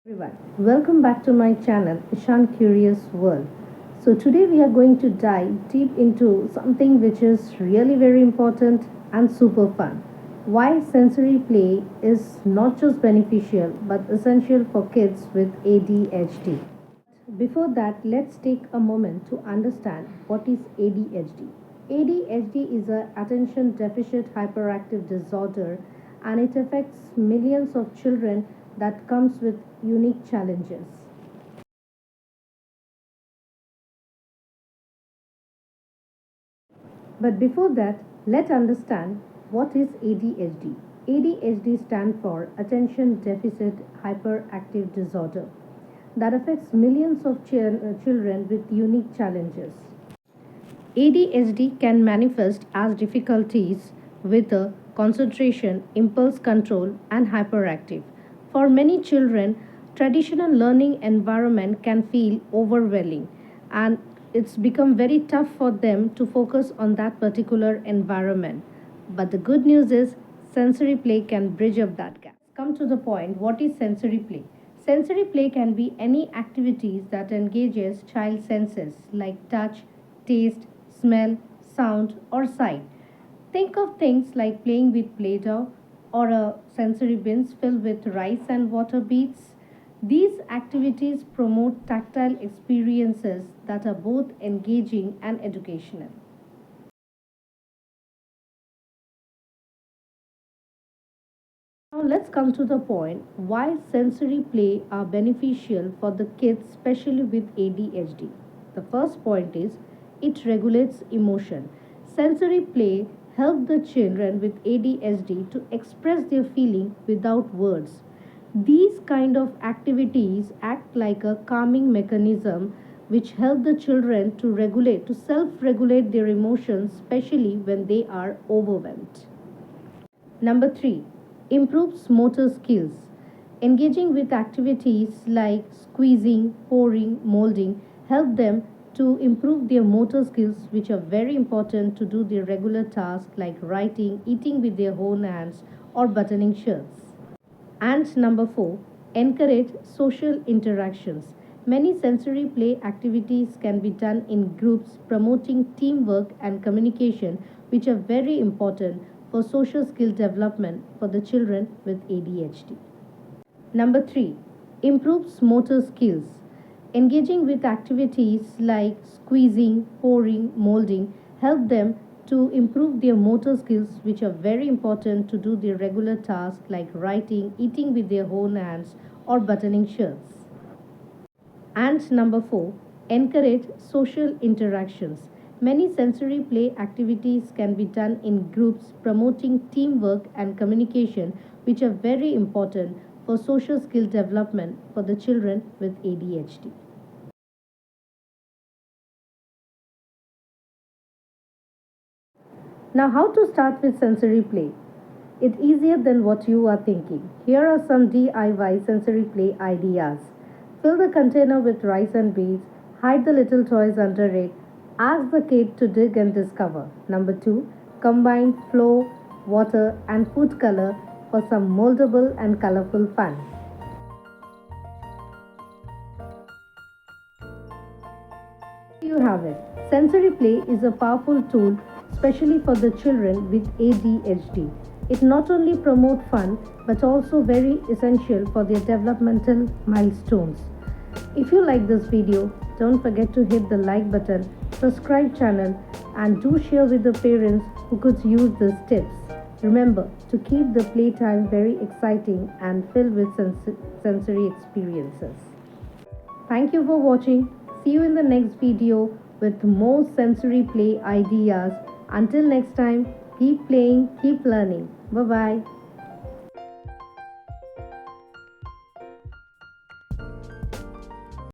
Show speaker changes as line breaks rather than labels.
Everyone, welcome back to my channel Ishan Curious World. So today we are going to dive deep into something which is really very important and super fun. Why sensory play is not just beneficial but essential for kids with ADHD. Before that, let's take a moment to understand what is ADHD. ADHD is an attention deficit hyperactive disorder and it affects millions of children that comes with unique challenges. But before that, let's understand what is ADHD. ADHD stands for Attention Deficit Hyperactive Disorder that affects millions of children with unique challenges. ADHD can manifest as difficulties with concentration, impulse control, and hyperactive. For many children, traditional learning environment can feel overwhelming and it's become very tough for them to focus on that particular environment. But the good news is sensory play can bridge up that gap. Come to the point, what is sensory play? Sensory play can be any activities that engages child senses like touch, taste, smell, sound, or sight. Think of things like playing with playdough or a sensory bins filled with rice and water beads. These activities promote tactile experiences that are both engaging and educational. Now let's come to the point why sensory play are beneficial for the kids especially with ADHD. The first point is it regulates emotion. Sensory play help the children with ADHD to express their feeling without words. These kind of activities act like a calming mechanism which help the children to self-regulate their emotions especially when they are overwhelmed. Number 3, improves motor skills. Engaging with activities like squeezing, pouring, molding help them to improve their motor skills, which are very important to do their regular tasks like writing, eating with their own hands, or buttoning shirts. And number 4, encourage social interactions. Many sensory play activities can be done in groups, promoting teamwork and communication, which are very important for social skill development for the children with ADHD. Number 3, improves motor skills. Engaging with activities like squeezing, pouring, molding help them to improve their motor skills, which are very important to do their regular tasks like writing, eating with their own hands, or buttoning shirts. And number 4, encourage social interactions. Many sensory play activities can be done in groups, promoting teamwork and communication, which are very important for social skill development for the children with ADHD. Now, how to start with sensory play? It's easier than what you are thinking. Here are some DIY sensory play ideas. Fill the container with rice and beads, hide the little toys under it, ask the kid to dig and discover. Number 2, combine flour, water, and food color for some moldable and colorful fun. You have it. Sensory play is a powerful tool, especially for the children with ADHD. It not only promotes fun but also very essential for their developmental milestones. If you like this video, don't forget to hit the like button, subscribe channel, and do share with the parents who could use these tips. Remember to keep the playtime very exciting and filled with sensory experiences. Thank you for watching. See you in the next video with more sensory play ideas. Until next time, keep playing, keep learning. Bye bye.